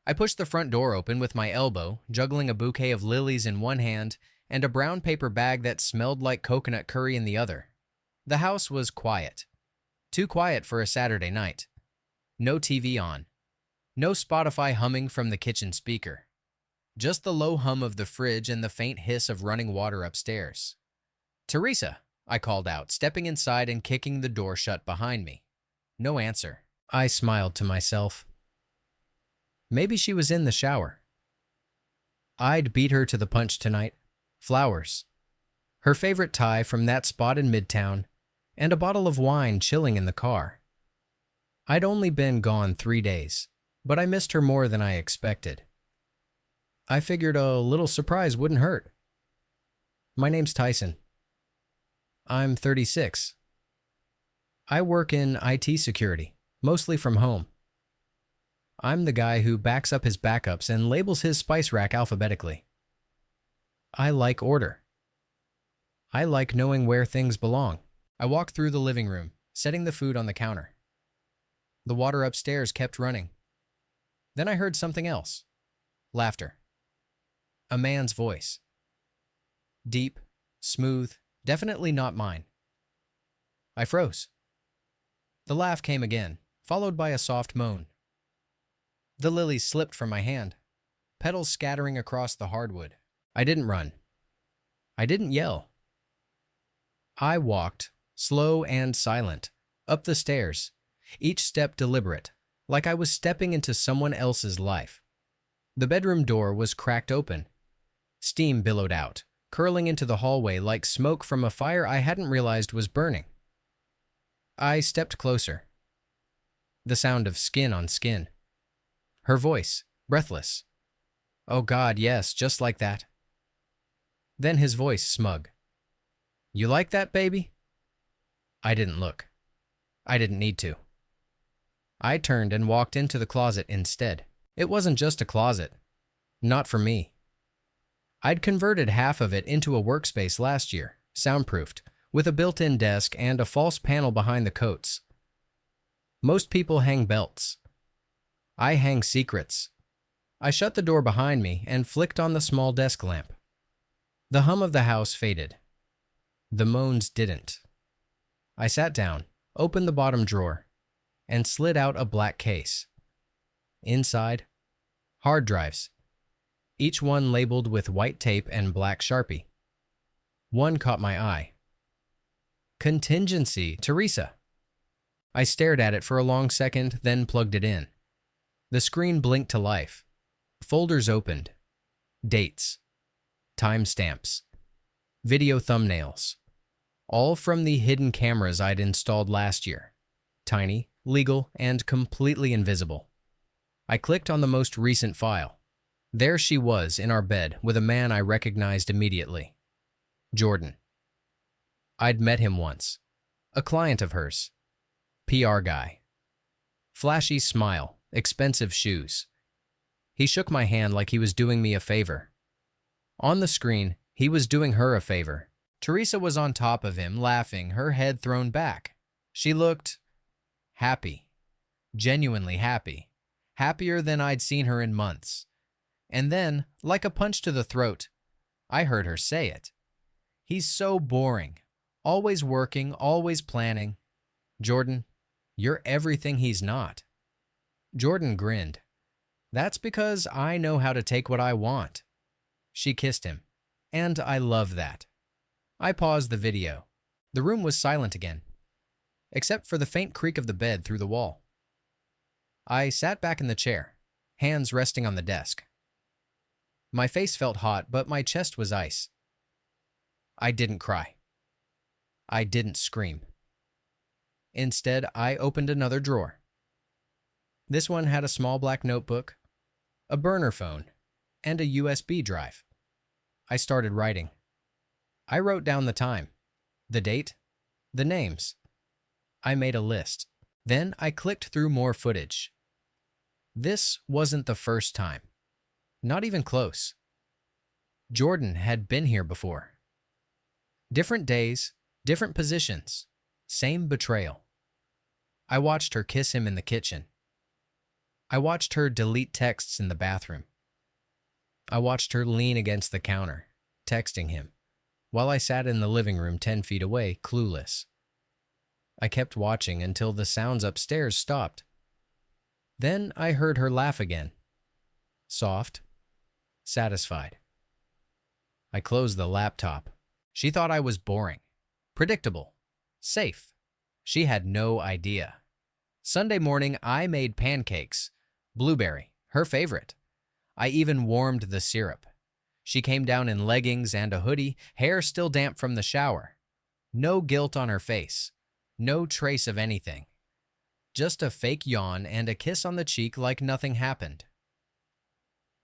I pushed the front door open with my elbow, juggling a bouquet of lilies in one hand and a brown paper bag that smelled like coconut curry in the other. The house was quiet. Too quiet for a Saturday night. No TV on. No Spotify humming from the kitchen speaker. Just the low hum of the fridge and the faint hiss of running water upstairs. "Teresa," I called out, stepping inside and kicking the door shut behind me. No answer. I smiled to myself. Maybe she was in the shower. I'd beat her to the punch tonight. Flowers. Her favorite tie from that spot in Midtown, and a bottle of wine chilling in the car. I'd only been gone 3 days, but I missed her more than I expected. I figured a little surprise wouldn't hurt. My name's Tyson. I'm 36. I work in IT security, mostly from home. I'm the guy who backs up his backups and labels his spice rack alphabetically. I like order. I like knowing where things belong. I walked through the living room, setting the food on the counter. The water upstairs kept running. Then I heard something else. Laughter. A man's voice. Deep, smooth, definitely not mine. I froze. The laugh came again, followed by a soft moan. The lilies slipped from my hand, petals scattering across the hardwood. I didn't run. I didn't yell. I walked, slow and silent, up the stairs, each step deliberate, like I was stepping into someone else's life. The bedroom door was cracked open. Steam billowed out, curling into the hallway like smoke from a fire I hadn't realized was burning. I stepped closer. The sound of skin on skin. Her voice, breathless. Oh God, yes, just like that. Then his voice smug. "You like that, baby?" I didn't look. I didn't need to. I turned and walked into the closet instead. It wasn't just a closet. Not for me. I'd converted half of it into a workspace last year, soundproofed, with a built-in desk and a false panel behind the coats. Most people hang belts. I hang secrets. I shut the door behind me and flicked on the small desk lamp. The hum of the house faded. The moans didn't. I sat down, opened the bottom drawer, and slid out a black case. Inside, hard drives, each one labeled with white tape and black Sharpie. One caught my eye. Contingency, Teresa. I stared at it for a long second, then plugged it in. The screen blinked to life. Folders opened. Dates. Timestamps. Video thumbnails. All from the hidden cameras I'd installed last year. Tiny, legal, and completely invisible. I clicked on the most recent file. There she was in our bed with a man I recognized immediately. Jordan. I'd met him once. A client of hers. PR guy. Flashy smile, expensive shoes. He shook my hand like he was doing me a favor. On the screen, he was doing her a favor. Teresa was on top of him, laughing, her head thrown back. She looked happy. Genuinely happy. Happier than I'd seen her in months. And then, like a punch to the throat, I heard her say it. "He's so boring. Always working, always planning. Jordan, you're everything he's not." Jordan grinned. "That's because I know how to take what I want." She kissed him. And I love that. I paused the video. The room was silent again, except for the faint creak of the bed through the wall. I sat back in the chair, hands resting on the desk. My face felt hot, but my chest was ice. I didn't cry. I didn't scream. Instead, I opened another drawer. This one had a small black notebook, a burner phone, and a USB drive. I started writing. I wrote down the time, the date, the names. I made a list. Then I clicked through more footage. This wasn't the first time. Not even close. Jordan had been here before. Different days, different positions, same betrayal. I watched her kiss him in the kitchen. I watched her delete texts in the bathroom. I watched her lean against the counter, texting him, while I sat in the living room 10 feet away, clueless. I kept watching until the sounds upstairs stopped. Then I heard her laugh again. Soft, satisfied. I closed the laptop. She thought I was boring, predictable, safe. She had no idea. Sunday morning, I made pancakes. Blueberry, her favorite. I even warmed the syrup. She came down in leggings and a hoodie, hair still damp from the shower. No guilt on her face. No trace of anything. Just a fake yawn and a kiss on the cheek like nothing happened.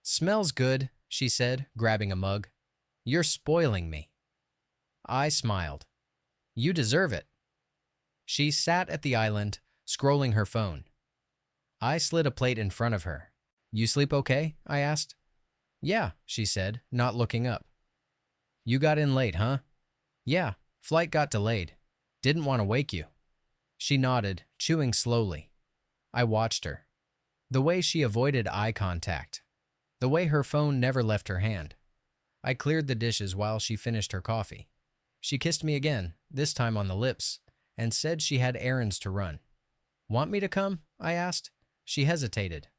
"Smells good," she said, grabbing a mug. "You're spoiling me." I smiled. "You deserve it." She sat at the island, scrolling her phone. I slid a plate in front of her. "You sleep okay?" I asked. "Yeah," she said, not looking up. "You got in late, huh?" "Yeah, flight got delayed. Didn't want to wake you." She nodded, chewing slowly. I watched her. The way she avoided eye contact. The way her phone never left her hand. I cleared the dishes while she finished her coffee. She kissed me again, this time on the lips, and said she had errands to run. "Want me to come?" I asked. She hesitated.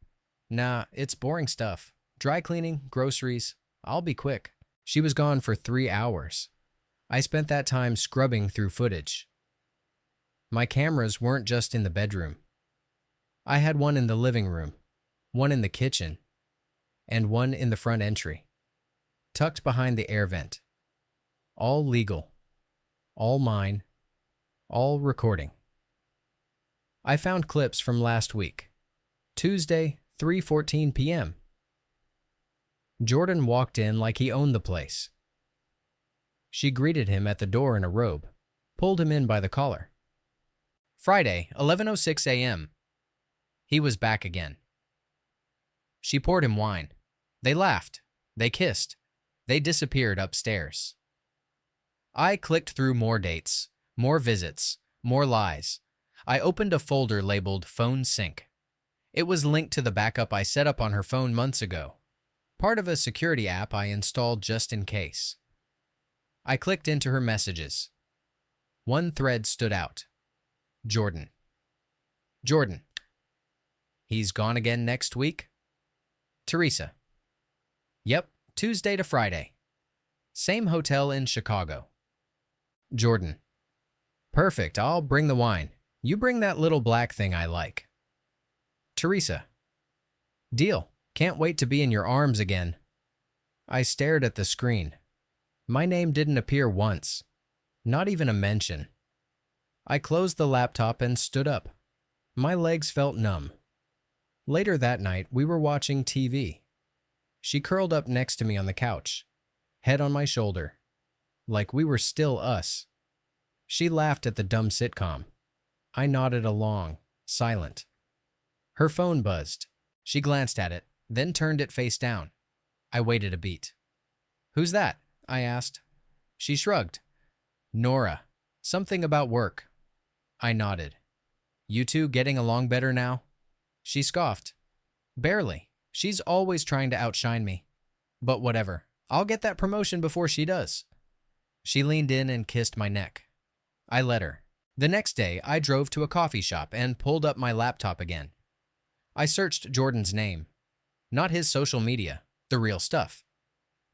"Nah, it's boring stuff. Dry cleaning, groceries. I'll be quick." She was gone for 3 hours. I spent that time scrubbing through footage. My cameras weren't just in the bedroom. I had one in the living room, one in the kitchen, and one in the front entry, tucked behind the air vent. All legal. All mine. All recording. I found clips from last week. Tuesday, 3:14 p.m. Jordan walked in like he owned the place. She greeted him at the door in a robe, pulled him in by the collar. Friday, 11:06 a.m. He was back again. She poured him wine. They laughed. They kissed. They disappeared upstairs. I clicked through more dates, more visits, more lies. I opened a folder labeled Phone Sync. It was linked to the backup I set up on her phone months ago, part of a security app I installed just in case. I clicked into her messages. One thread stood out. Jordan. Jordan. He's gone again next week? Teresa. Yep, Tuesday to Friday. Same hotel in Chicago. Jordan. Perfect, I'll bring the wine. You bring that little black thing I like. Teresa. Deal. Can't wait to be in your arms again. I stared at the screen. My name didn't appear once. Not even a mention. I closed the laptop and stood up. My legs felt numb. Later that night, we were watching TV. She curled up next to me on the couch, head on my shoulder, like we were still us. She laughed at the dumb sitcom. I nodded along, silent. Her phone buzzed. She glanced at it, then turned it face down. I waited a beat. "Who's that?" I asked. She shrugged. "Nora. Something about work." I nodded. "You two getting along better now?" She scoffed. "Barely. She's always trying to outshine me. But whatever. I'll get that promotion before she does." She leaned in and kissed my neck. I let her. The next day, I drove to a coffee shop and pulled up my laptop again. I searched Jordan's name. Not his social media, the real stuff.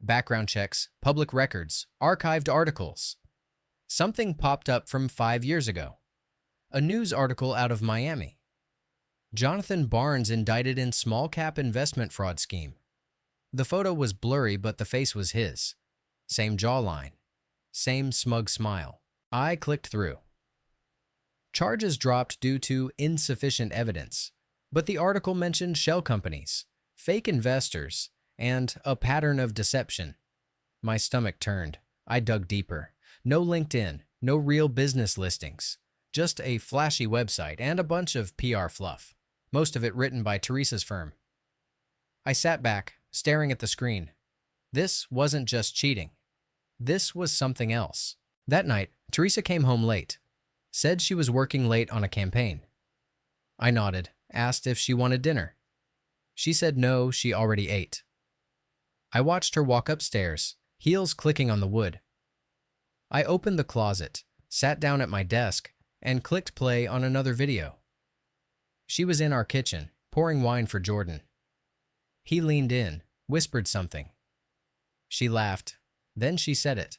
Background checks, public records, archived articles. Something popped up from 5 years ago. A news article out of Miami. Jonathan Barnes indicted in small-cap investment fraud scheme. The photo was blurry, but the face was his. Same jawline. Same smug smile. I clicked through. Charges dropped due to insufficient evidence, but the article mentioned shell companies, fake investors, and a pattern of deception. My stomach turned. I dug deeper. No LinkedIn, no real business listings, just a flashy website and a bunch of PR fluff, most of it written by Teresa's firm. I sat back, staring at the screen. This wasn't just cheating. This was something else. That night, Teresa came home late. Said she was working late on a campaign. I nodded, asked if she wanted dinner. She said no, she already ate. I watched her walk upstairs, heels clicking on the wood. I opened the closet, sat down at my desk, and clicked play on another video. She was in our kitchen, pouring wine for Jordan. He leaned in, whispered something. She laughed, then she said it.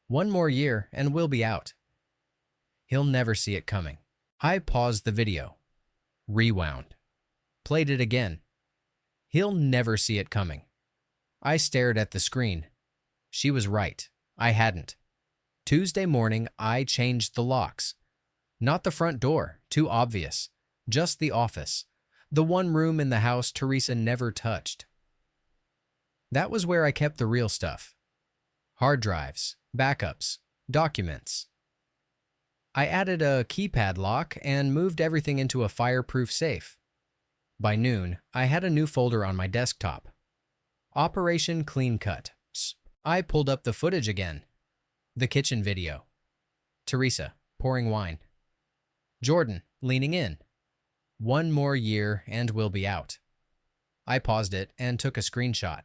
1 more year and we'll be out. He'll never see it coming. I paused the video, rewound, played it again. He'll never see it coming. I stared at the screen. She was right. I hadn't. Tuesday morning, I changed the locks. Not the front door, too obvious. Just the office. The one room in the house Teresa never touched. That was where I kept the real stuff. Hard drives, backups, documents. I added a keypad lock and moved everything into a fireproof safe. By noon, I had a new folder on my desktop. Operation Clean Cut. I pulled up the footage again. The kitchen video. Teresa, pouring wine. Jordan, leaning in. 1 more year and we'll be out. I paused it and took a screenshot.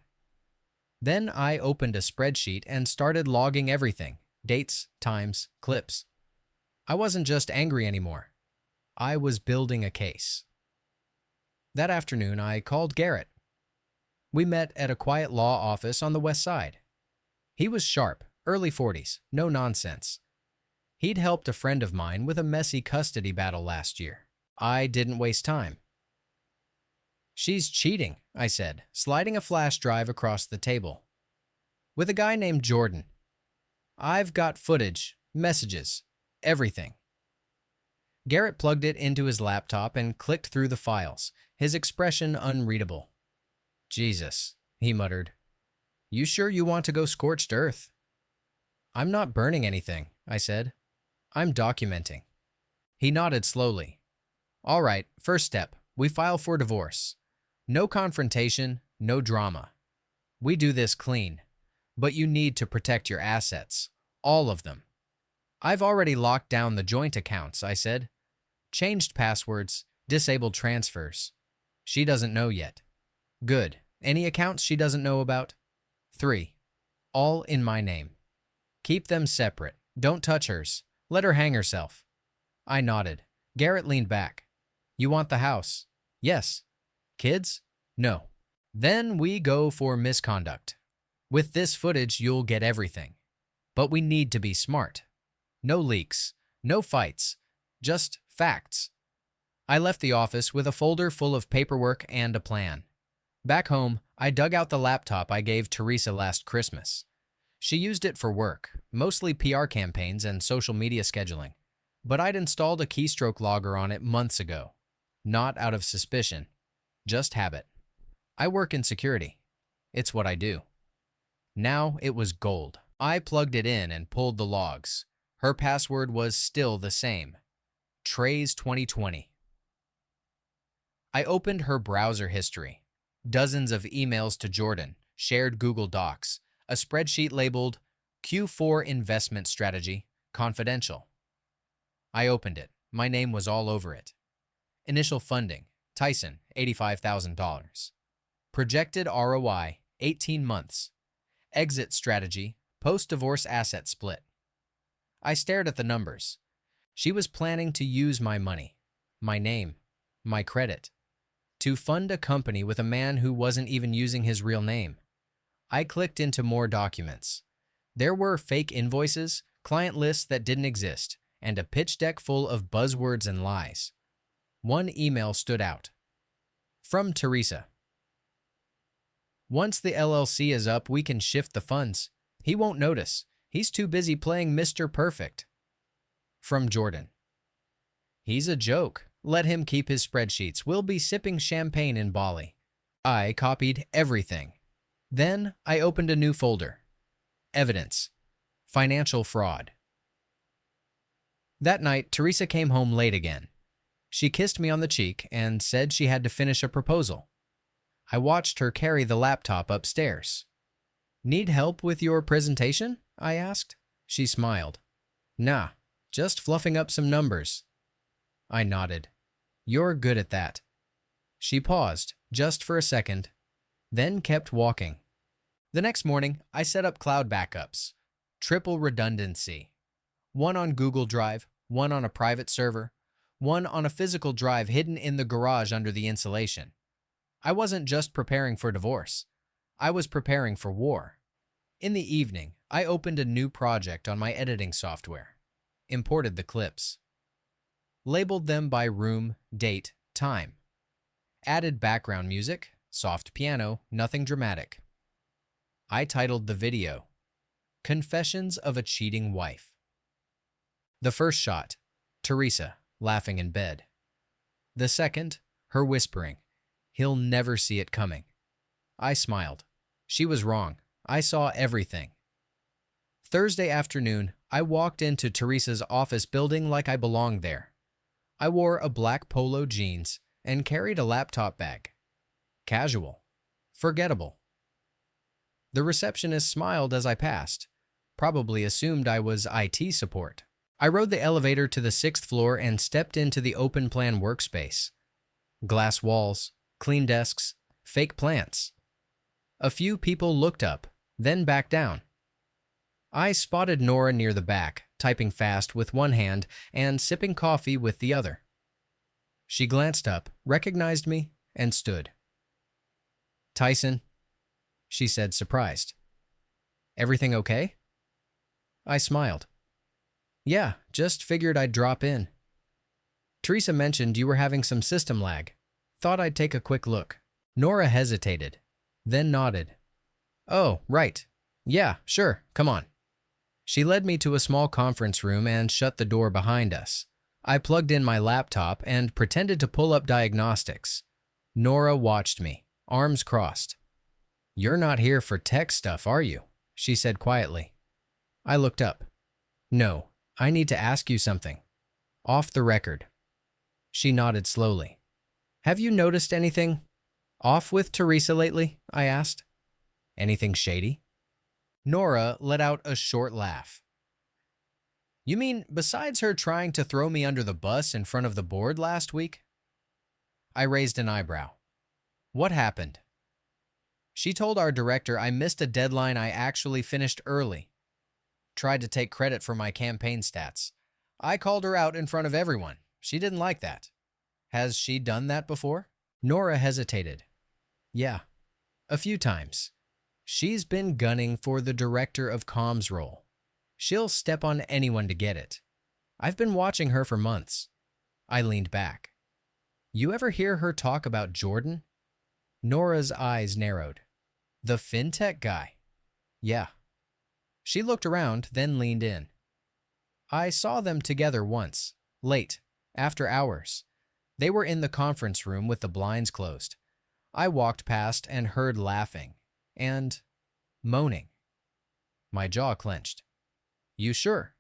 Then I opened a spreadsheet and started logging everything. Dates, times, clips. I wasn't just angry anymore. I was building a case. That afternoon, I called Garrett. We met at a quiet law office on the west side. He was sharp, early 40s, no nonsense. He'd helped a friend of mine with a messy custody battle last year. I didn't waste time. She's cheating, I said, sliding a flash drive across the table. With a guy named Jordan. I've got footage, messages, everything. Garrett plugged it into his laptop and clicked through the files, his expression unreadable. Jesus, he muttered. You sure you want to go scorched earth? I'm not burning anything, I said. I'm documenting. He nodded slowly. All right, first step, we file for divorce. No confrontation, no drama. We do this clean. But you need to protect your assets, all of them. I've already locked down the joint accounts, I said. Changed passwords, disabled transfers. She doesn't know yet. Good. Any accounts she doesn't know about? 3. All in my name. Keep them separate. Don't touch hers. Let her hang herself. I nodded. Garrett leaned back. You want the house? Yes. Kids? No. Then we go for misconduct. With this footage, you'll get everything. But we need to be smart. No leaks, no fights, just facts. I left the office with a folder full of paperwork and a plan. Back home, I dug out the laptop I gave Teresa last Christmas. She used it for work, mostly PR campaigns and social media scheduling. But I'd installed a keystroke logger on it months ago. Not out of suspicion, just habit. I work in security. It's what I do. Now it was gold. I plugged it in and pulled the logs. Her password was still the same. Trey's 2020. I opened her browser history. Dozens of emails to Jordan, shared Google Docs, a spreadsheet labeled Q4 Investment Strategy, Confidential. I opened it. My name was all over it. Initial funding, Tyson, $85,000. Projected ROI, 18 months. Exit strategy, post-divorce asset split. I stared at the numbers. She was planning to use my money, my name, my credit, to fund a company with a man who wasn't even using his real name. I clicked into more documents. There were fake invoices, client lists that didn't exist, and a pitch deck full of buzzwords and lies. One email stood out. From Teresa. Once the LLC is up, we can shift the funds. He won't notice. He's too busy playing Mr. Perfect. From Jordan. He's a joke. Let him keep his spreadsheets. We'll be sipping champagne in Bali. I copied everything. Then I opened a new folder. Evidence. Financial fraud. That night, Teresa came home late again. She kissed me on the cheek and said she had to finish a proposal. I watched her carry the laptop upstairs. Need help with your presentation? I asked. She smiled. Nah, just fluffing up some numbers. I nodded. You're good at that. She paused, just for a second, then kept walking. The next morning, I set up cloud backups. Triple redundancy. One on Google Drive, one on a private server, one on a physical drive hidden in the garage under the insulation. I wasn't just preparing for divorce. I was preparing for war. In the evening, I opened a new project on my editing software. Imported the clips. Labeled them by room, date, time. Added background music, soft piano, nothing dramatic. I titled the video, Confessions of a Cheating Wife. The first shot, Teresa, laughing in bed. The second, her whispering, he'll never see it coming. I smiled. She was wrong. I saw everything. Thursday afternoon, I walked into Teresa's office building like I belonged there. I wore a black polo jeans and carried a laptop bag. Casual. Forgettable. The receptionist smiled as I passed, probably assumed I was IT support. I rode the elevator to the 6th floor and stepped into the open-plan workspace. Glass walls, clean desks, fake plants. A few people looked up, then back down. I spotted Nora near the back, typing fast with one hand and sipping coffee with the other. She glanced up, recognized me, and stood. "Tyson," she said, surprised. "Everything okay?" I smiled. "Yeah, just figured I'd drop in. Teresa mentioned you were having some system lag. Thought I'd take a quick look." Nora hesitated, then nodded. "Oh, right. Yeah, sure, come on." She led me to a small conference room and shut the door behind us. I plugged in my laptop and pretended to pull up diagnostics. Nora watched me, arms crossed. "You're not here for tech stuff, are you?" she said quietly. I looked up. "No, I need to ask you something. Off the record." She nodded slowly. "Have you noticed anything off with Teresa lately?" I asked. "Anything shady?" Nora let out a short laugh. "You mean besides her trying to throw me under the bus in front of the board last week?" I raised an eyebrow. "What happened?" "She told our director I missed a deadline I actually finished early. Tried to take credit for my campaign stats. I called her out in front of everyone. She didn't like that. Has she done that before?" Nora hesitated. "Yeah, a few times. She's been gunning for the director of comms role. She'll step on anyone to get it. I've been watching her for months." I leaned back. "You ever hear her talk about Jordan?" Nora's eyes narrowed. "The fintech guy?" "Yeah." She looked around, then leaned in. "I saw them together once, late, after hours. They were in the conference room with the blinds closed. I walked past and heard laughing and moaning." My jaw clenched. "You sure?"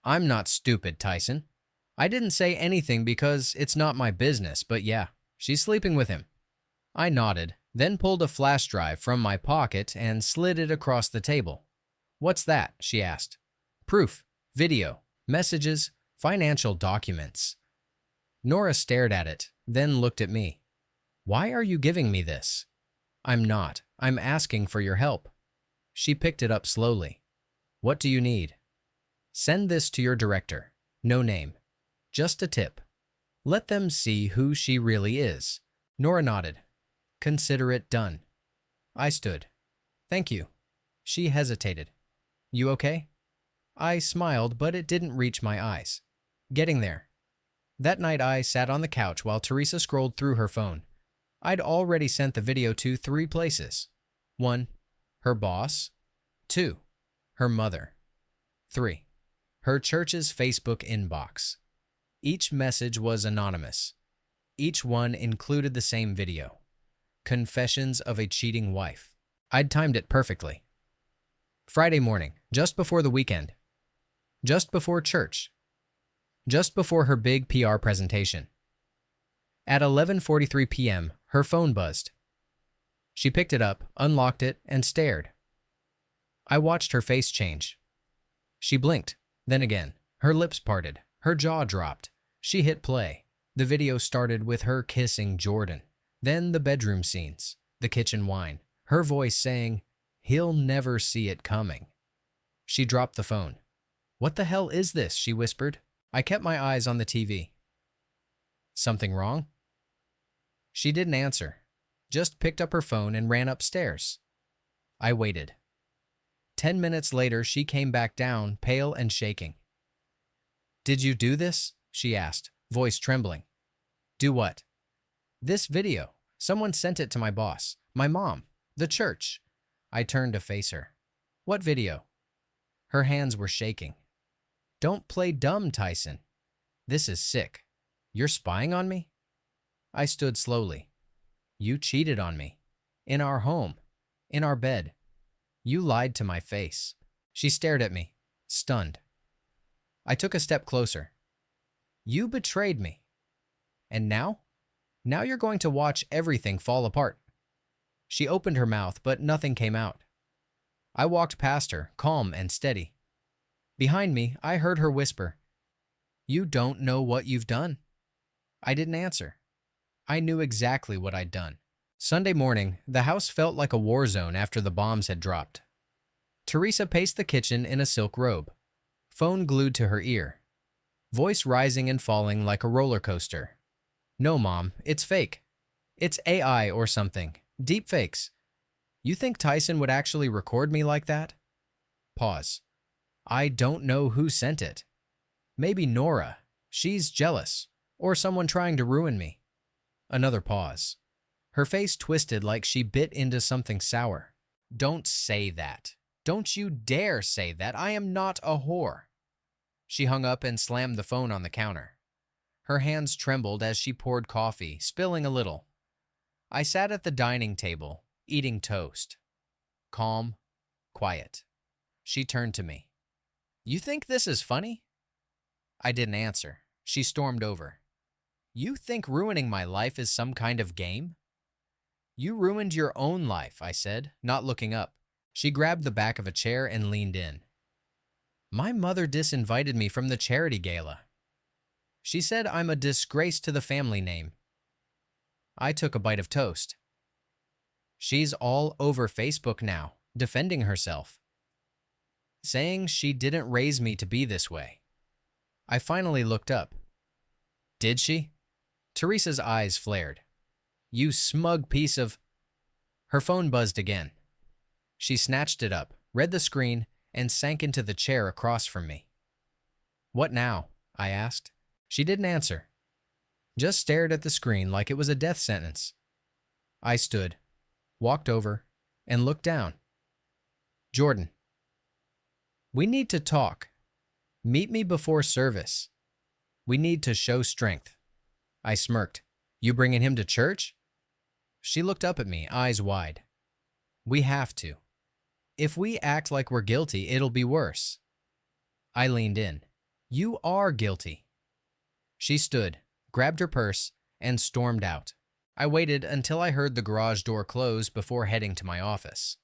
"I'm not stupid, Tyson. I didn't say anything because it's not my business, but yeah, she's sleeping with him." I nodded, then pulled a flash drive from my pocket and slid it across the table. "What's that?" she asked. "Proof, video, messages, financial documents." Nora stared at it, then looked at me. "Why are you giving me this?" "I'm not. I'm asking for your help." She picked it up slowly. "What do you need?" "Send this to your director. No name. Just a tip. Let them see who she really is." Nora nodded. "Consider it done." I stood. "Thank you." She hesitated. "You okay?" I smiled, but it didn't reach my eyes. "Getting there." That night I sat on the couch while Teresa scrolled through her phone. I'd already sent the video to 3 places. 1. Her boss. 2. Her mother. 3. Her church's Facebook inbox. Each message was anonymous. Each one included the same video. Confessions of a Cheating Wife. I'd timed it perfectly. Friday morning, just before the weekend. Just before church. Just before her big PR presentation. At 11:43 p.m., her phone buzzed. She picked it up, unlocked it, and stared. I watched her face change. She blinked, then again. Her lips parted. Her jaw dropped. She hit play. The video started with her kissing Jordan. Then the bedroom scenes, the kitchen whine, her voice saying, "He'll never see it coming." She dropped the phone. "What the hell is this?" she whispered. I kept my eyes on the TV. "Something wrong?" She didn't answer, just picked up her phone and ran upstairs. I waited. 10 minutes later, she came back down, pale and shaking. "Did you do this?" she asked, voice trembling. "Do what?" "This video. Someone sent it to my boss, my mom, the church." I turned to face her. "What video?" Her hands were shaking. "Don't play dumb, Tyson. This is sick. You're spying on me?" I stood slowly. "You cheated on me. In our home. In our bed. You lied to my face." She stared at me, stunned. I took a step closer. "You betrayed me. And now? Now you're going to watch everything fall apart." She opened her mouth, but nothing came out. I walked past her, calm and steady. Behind me, I heard her whisper, "You don't know what you've done." I didn't answer. I knew exactly what I'd done. Sunday morning, the house felt like a war zone after the bombs had dropped. Teresa paced the kitchen in a silk robe, phone glued to her ear, voice rising and falling like a roller coaster. "No, Mom, it's fake. It's AI or something. Deep fakes. You think Tyson would actually record me like that?" Pause. "I don't know who sent it. Maybe Nora. She's jealous. Or someone trying to ruin me." Another pause. Her face twisted like she bit into something sour. "Don't say that. Don't you dare say that. I am not a whore." She hung up and slammed the phone on the counter. Her hands trembled as she poured coffee, spilling a little. I sat at the dining table, eating toast. Calm, quiet. She turned to me. "You think this is funny?" I didn't answer. She stormed over. "You think ruining my life is some kind of game?" "You ruined your own life," I said, not looking up. She grabbed the back of a chair and leaned in. "My mother disinvited me from the charity gala. She said I'm a disgrace to the family name." I took a bite of toast. "She's all over Facebook now, defending herself, saying she didn't raise me to be this way." I finally looked up. "Did she?" Teresa's eyes flared. "You smug piece of—" Her phone buzzed again. She snatched it up, read the screen, and sank into the chair across from me. "What now?" I asked. She didn't answer, just stared at the screen like it was a death sentence. I stood, walked over, and looked down. "Jordan, we need to talk. Meet me before service. We need to show strength." I smirked. "You bringing him to church?" She looked up at me, eyes wide. "We have to. If we act like we're guilty, it'll be worse." I leaned in. "You are guilty." She stood, grabbed her purse, and stormed out. I waited until I heard the garage door close before heading to my office.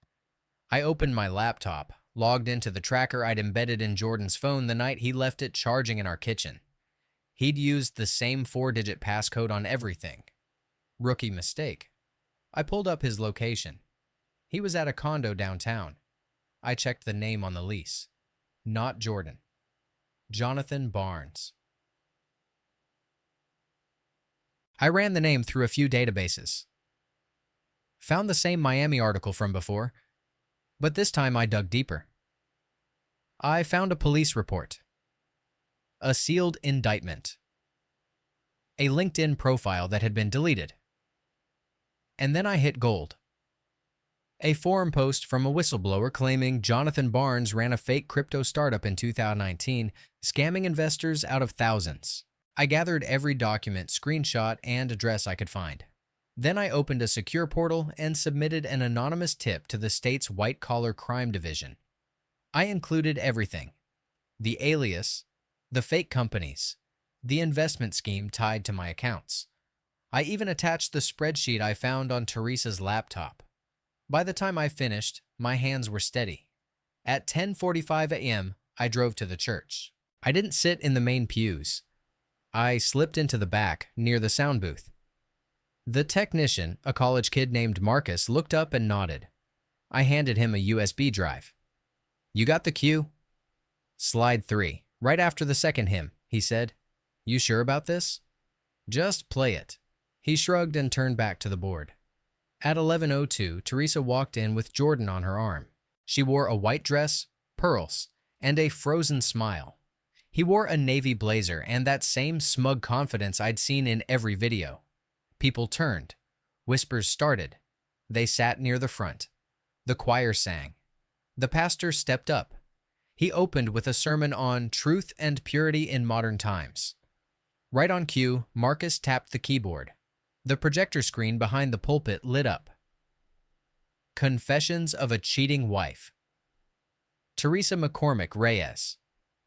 I opened my laptop, logged into the tracker I'd embedded in Jordan's phone the night he left it charging in our kitchen. He'd used the same 4-digit passcode on everything. Rookie mistake. I pulled up his location. He was at a condo downtown. I checked the name on the lease. Not Jordan. Jonathan Barnes. I ran the name through a few databases. Found the same Miami article from before, but this time I dug deeper. I found a police report, a sealed indictment, a LinkedIn profile that had been deleted. And then I hit gold. A forum post from a whistleblower claiming Jonathan Barnes ran a fake crypto startup in 2019, scamming investors out of thousands. I gathered every document, screenshot, and address I could find. Then I opened a secure portal and submitted an anonymous tip to the state's white-collar crime division. I included everything: the alias, the fake companies, the investment scheme tied to my accounts. I even attached the spreadsheet I found on Teresa's laptop. By the time I finished, my hands were steady. At 10:45 a.m., I drove to the church. I didn't sit in the main pews. I slipped into the back, near the sound booth. The technician, a college kid named Marcus, looked up and nodded. I handed him a USB drive. You got the cue? Slide 3, right after the second hymn, he said. You sure about this? Just play it. He shrugged and turned back to the board. At 11:02, Teresa walked in with Jordan on her arm. She wore a white dress, pearls, and a frozen smile. He wore a navy blazer and that same smug confidence I'd seen in every video. People turned. Whispers started. They sat near the front. The choir sang. The pastor stepped up. He opened with a sermon on truth and purity in modern times. Right on cue, Marcus tapped the keyboard. The projector screen behind the pulpit lit up. Confessions of a Cheating Wife. Teresa McCormick Reyes.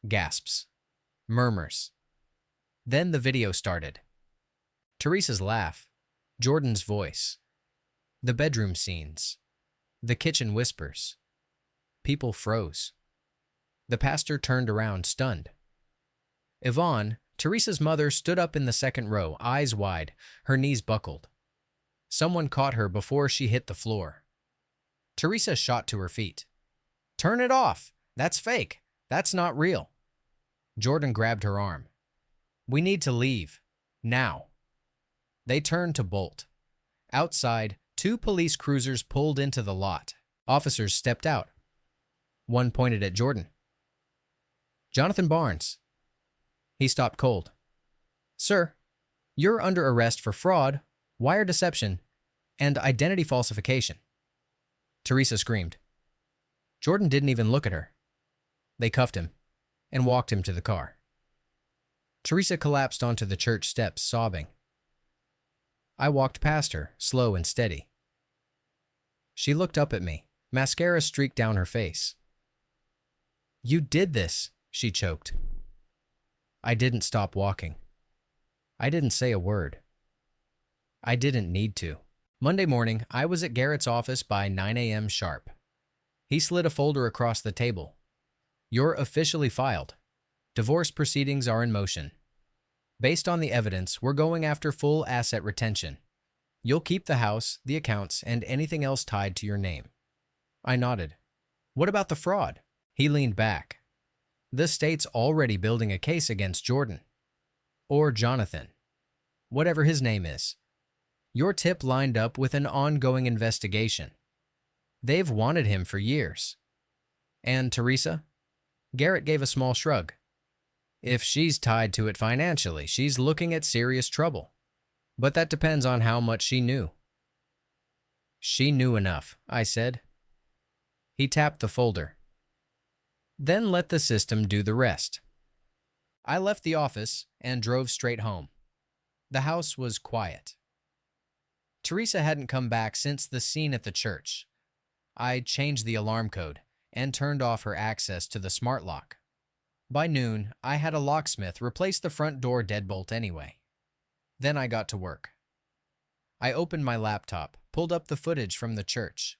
Gasps. Murmurs. Then the video started. Teresa's laugh. Jordan's voice. The bedroom scenes. The kitchen whispers. People froze. The pastor turned around, stunned. Yvonne, Teresa's mother, stood up in the second row, eyes wide, her knees buckled. Someone caught her before she hit the floor. Teresa shot to her feet. Turn it off! That's fake! That's not real! Jordan grabbed her arm. We need to leave. Now. They turned to bolt. Outside, 2 police cruisers pulled into the lot. Officers stepped out. One pointed at Jordan. Jonathan Barnes. He stopped cold. Sir, you're under arrest for fraud, wire deception, and identity falsification. Teresa screamed. Jordan didn't even look at her. They cuffed him and walked him to the car. Teresa collapsed onto the church steps, sobbing. I walked past her, slow and steady. She looked up at me, mascara streaked down her face. You did this, she choked. I didn't stop walking. I didn't say a word. I didn't need to. Monday morning, I was at Garrett's office by 9 a.m. sharp. He slid a folder across the table. You're officially filed. Divorce proceedings are in motion. Based on the evidence, we're going after full asset retention. You'll keep the house, the accounts, and anything else tied to your name. I nodded. What about the fraud? He leaned back. The state's already building a case against Jordan. Or Jonathan. Whatever his name is. Your tip lined up with an ongoing investigation. They've wanted him for years. And Teresa? Garrett gave a small shrug. If she's tied to it financially, she's looking at serious trouble. But that depends on how much she knew. She knew enough, I said. He tapped the folder. Then let the system do the rest. I left the office and drove straight home. The house was quiet. Teresa hadn't come back since the scene at the church. I changed the alarm code and turned off her access to the smart lock. By noon, I had a locksmith replace the front door deadbolt anyway. Then I got to work. I opened my laptop, pulled up the footage from the church.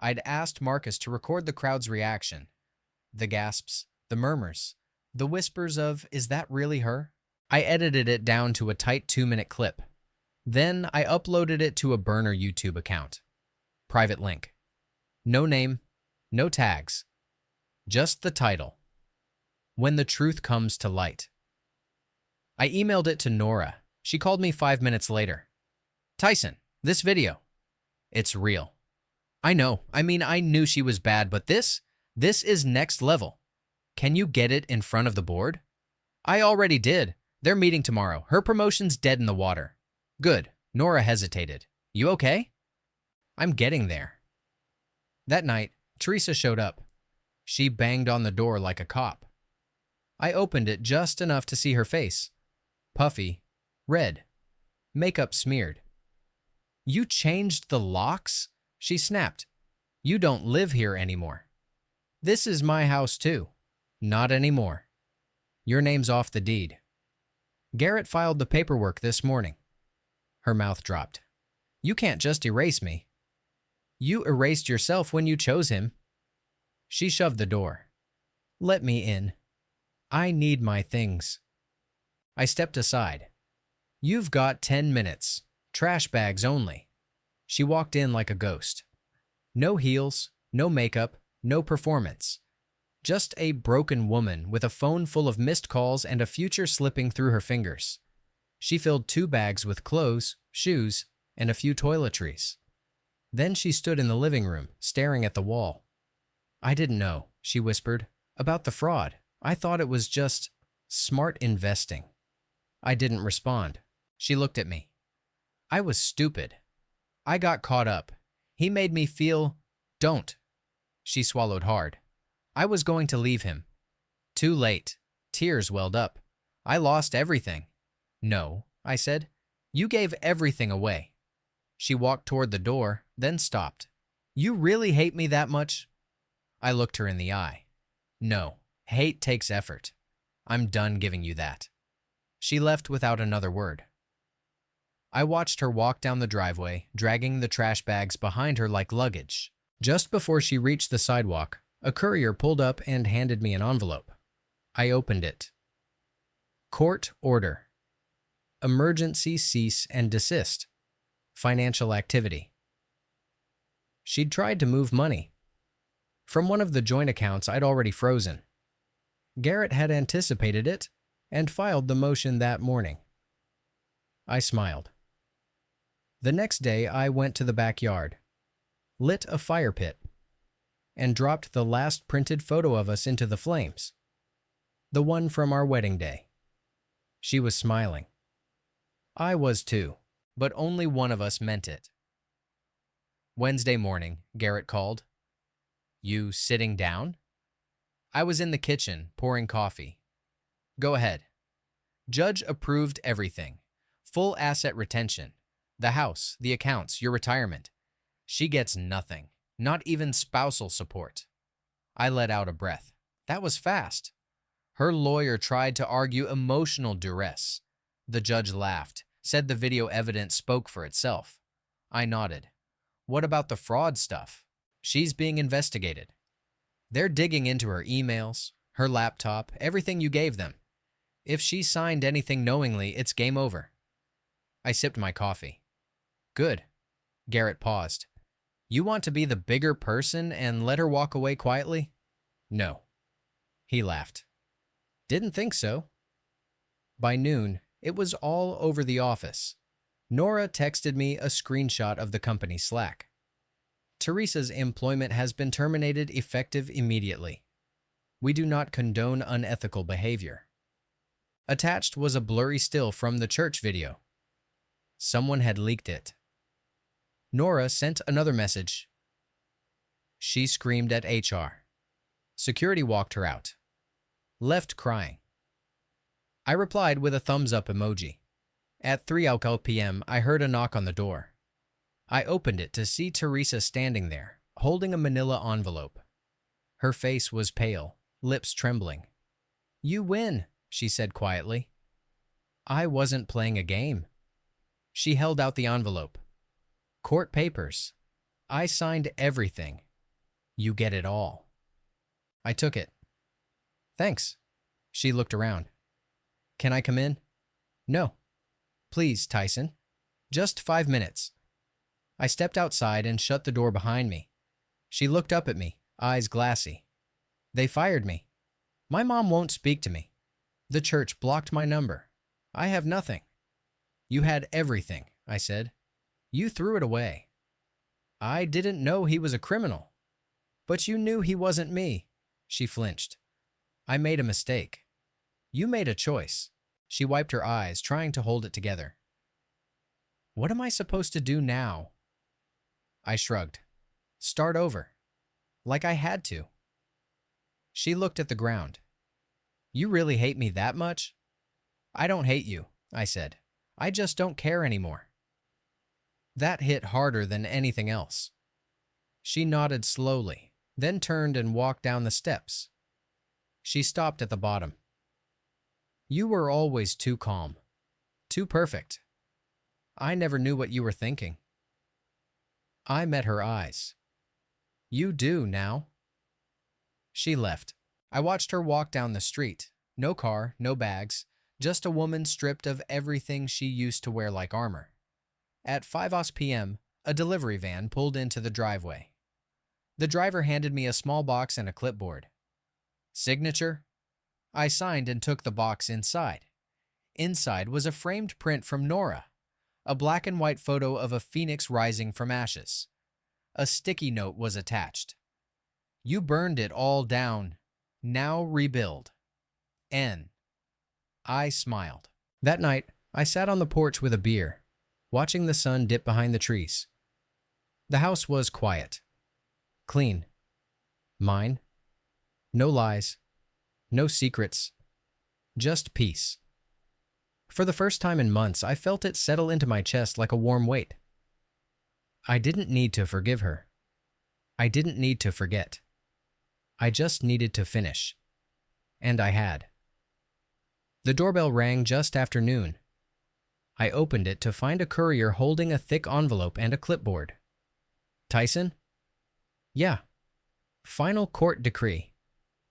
I'd asked Marcus to record the crowd's reaction. The gasps, the murmurs, the whispers of, is that really her? I edited it down to a tight 2-minute clip. Then I uploaded it to a burner YouTube account. Private link. No name, no tags. Just the title. When the Truth Comes to Light. I emailed it to Nora. She called me 5 minutes later. Tyson, this video. It's real. I know. I knew she was bad, but this is next level. Can you get it in front of the board? I already did. They're meeting tomorrow. Her promotion's dead in the water. Good. Nora hesitated. You okay? I'm getting there. That night, Teresa showed up. She banged on the door like a cop. I opened it just enough to see her face. Puffy, red, makeup smeared. You changed the locks? She snapped. You don't live here anymore. This is my house too. Not anymore. Your name's off the deed. Garrett filed the paperwork this morning. Her mouth dropped. You can't just erase me. You erased yourself when you chose him. She shoved the door. Let me in. I need my things. I stepped aside. You've got 10 minutes. Trash bags only. She walked in like a ghost. No heels, no makeup, no performance. Just a broken woman with a phone full of missed calls and a future slipping through her fingers. She filled 2 bags with clothes, shoes, and a few toiletries. Then she stood in the living room, staring at the wall. "I didn't know," she whispered, "about the fraud. I thought it was just smart investing." I didn't respond. She looked at me. I was stupid. I got caught up. He made me feel, don't. She swallowed hard. I was going to leave him. Too late. Tears welled up. I lost everything. "No," I said. "You gave everything away." She walked toward the door, then stopped. "You really hate me that much?" I looked her in the eye. "No, hate takes effort. I'm done giving you that." She left without another word. I watched her walk down the driveway, dragging the trash bags behind her like luggage. Just before she reached the sidewalk, a courier pulled up and handed me an envelope. I opened it. Court order. Emergency cease and desist. Financial activity. She'd tried to move money from one of the joint accounts I'd already frozen. Garrett had anticipated it and filed the motion that morning. I smiled. The next day, I went to the backyard, lit a fire pit, and dropped the last printed photo of us into the flames, the one from our wedding day. She was smiling. I was too, but only one of us meant it. Wednesday morning, Garrett called. "You sitting down?" I was in the kitchen, pouring coffee. "Go ahead." Judge approved everything. Full asset retention. The house, the accounts, your retirement. She gets nothing, not even spousal support. I let out a breath. That was fast. Her lawyer tried to argue emotional duress. The judge laughed, said the video evidence spoke for itself. I nodded. What about the fraud stuff? She's being investigated. They're digging into her emails, her laptop, everything you gave them. If she signed anything knowingly, it's game over. I sipped my coffee. Good. Garrett paused. You want to be the bigger person and let her walk away quietly? No. He laughed. Didn't think so. By noon, it was all over the office. Nora texted me a screenshot of the company Slack. Teresa's employment has been terminated effective immediately. We do not condone unethical behavior. Attached was a blurry still from the church video. Someone had leaked it. Nora sent another message. She screamed at HR. Security walked her out. Left crying. I replied with a thumbs up emoji. At 3 p.m., I heard a knock on the door. I opened it to see Teresa standing there, holding a manila envelope. Her face was pale, lips trembling. You win, she said quietly. I wasn't playing a game. She held out the envelope. Court papers. I signed everything. You get it all. I took it. Thanks. She looked around. Can I come in? No. Please, Tyson. Just 5 minutes. I stepped outside and shut the door behind me. She looked up at me, eyes glassy. They fired me. My mom won't speak to me. The church blocked my number. I have nothing. You had everything, I said. You threw it away. I didn't know he was a criminal. But you knew he wasn't me. She flinched. I made a mistake. You made a choice. She wiped her eyes, trying to hold it together. What am I supposed to do now? I shrugged. Start over. Like I had to. She looked at the ground. You really hate me that much? I don't hate you, I said. I just don't care anymore. That hit harder than anything else. She nodded slowly, then turned and walked down the steps. She stopped at the bottom. You were always too calm, too perfect. I never knew what you were thinking. I met her eyes. You do now. She left. I watched her walk down the street. No car, no bags, just a woman stripped of everything she used to wear like armor. At 5 p.m., a delivery van pulled into the driveway. The driver handed me a small box and a clipboard. Signature? I signed and took the box inside. Inside was a framed print from Nora, a black and white photo of a phoenix rising from ashes. A sticky note was attached. You burned it all down. Now rebuild. N. I smiled. That night, I sat on the porch with a beer, watching the sun dip behind the trees. The house was quiet. Clean. Mine. No lies. No secrets. Just peace. For the first time in months, I felt it settle into my chest like a warm weight. I didn't need to forgive her. I didn't need to forget. I just needed to finish. And I had. The doorbell rang just after noon. I opened it to find a courier holding a thick envelope and a clipboard. Tyson? Yeah. Final court decree.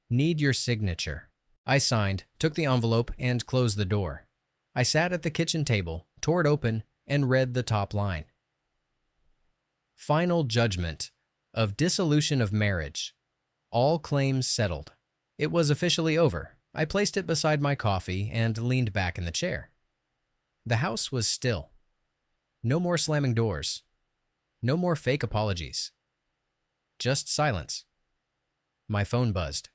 Need your signature. I signed, took the envelope, and closed the door. I sat at the kitchen table, tore it open, and read the top line. Final judgment of dissolution of marriage. All claims settled. It was officially over. I placed it beside my coffee and leaned back in the chair. The house was still. No more slamming doors. No more fake apologies. Just silence. My phone buzzed.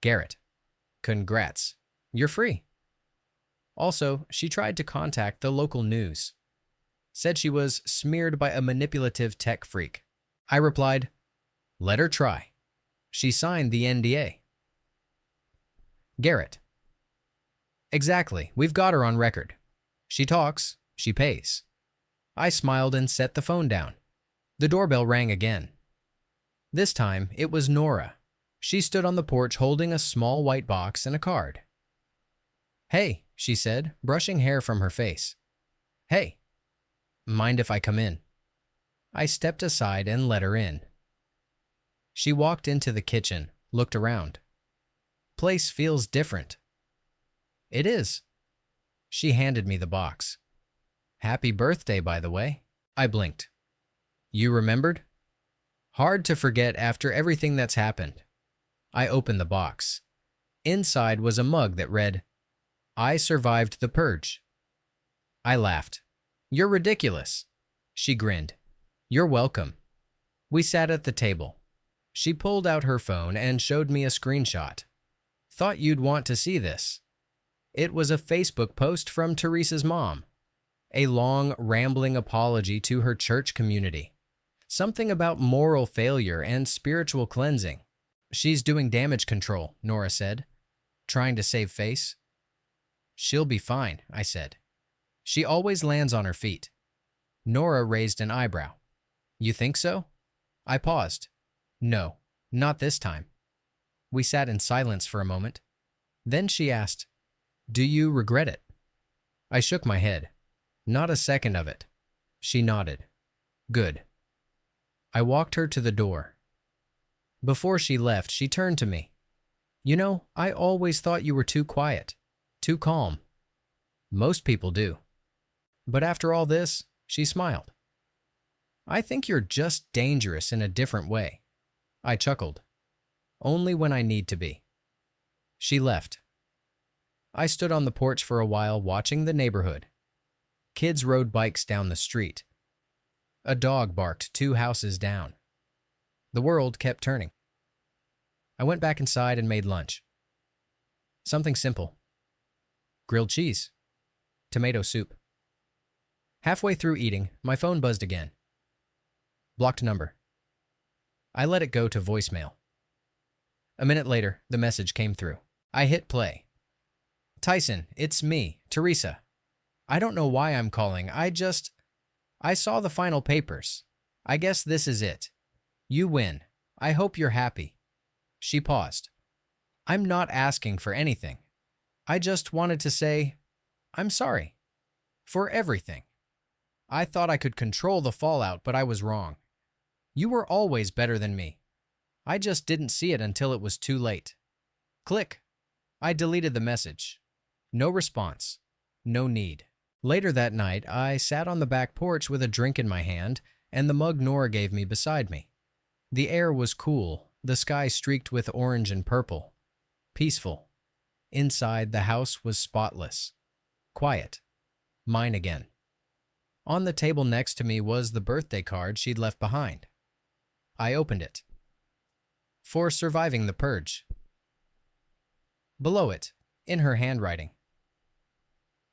Garrett, congrats. You're free. Also, she tried to contact the local news. Said she was smeared by a manipulative tech freak. I replied, let her try. She signed the NDA. Garrett. Exactly, we've got her on record. She talks, she pays. I smiled and set the phone down. The doorbell rang again. This time, it was Nora. She stood on the porch holding a small white box and a card. Hey, she said, brushing hair from her face. Hey. Mind if I come in? I stepped aside and let her in. She walked into the kitchen, looked around. Place feels different. It is. She handed me the box. Happy birthday, by the way. I blinked. You remembered? Hard to forget after everything that's happened. I opened the box. Inside was a mug that read, I survived the purge. I laughed. You're ridiculous. She grinned. You're welcome. We sat at the table. She pulled out her phone and showed me a screenshot. Thought you'd want to see this. It was a Facebook post from Teresa's mom. A long, rambling apology to her church community. Something about moral failure and spiritual cleansing. She's doing damage control, Nora said, trying to save face. She'll be fine, I said. She always lands on her feet. Nora raised an eyebrow. You think so? I paused. No, not this time. We sat in silence for a moment. Then she asked, do you regret it? I shook my head. Not a second of it. She nodded. Good. I walked her to the door. Before she left, she turned to me. You know, I always thought you were too quiet, too calm. Most people do. But after all this, she smiled. I think you're just dangerous in a different way. I chuckled. Only when I need to be. She left. I stood on the porch for a while watching the neighborhood. Kids rode bikes down the street. A dog barked 2 houses down. The world kept turning. I went back inside and made lunch. Something simple. Grilled cheese. Tomato soup. Halfway through eating, my phone buzzed again. Blocked number. I let it go to voicemail. A minute later, the message came through. I hit play. Tyson, it's me, Teresa. I don't know why I'm calling. I saw the final papers. I guess this is it. You win. I hope you're happy. She paused. I'm not asking for anything. I just wanted to say, I'm sorry. For everything. I thought I could control the fallout, but I was wrong. You were always better than me. I just didn't see it until it was too late. Click. I deleted the message. No response. No need. Later that night, I sat on the back porch with a drink in my hand and the mug Nora gave me beside me. The air was cool, the sky streaked with orange and purple. Peaceful. Inside, the house was spotless. Quiet. Mine again. On the table next to me was the birthday card she'd left behind. I opened it. For surviving the purge. Below it, in her handwriting.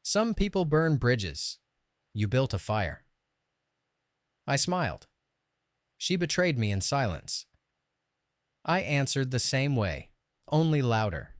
Some people burn bridges. You built a fire. I smiled. She betrayed me in silence. I answered the same way, only louder.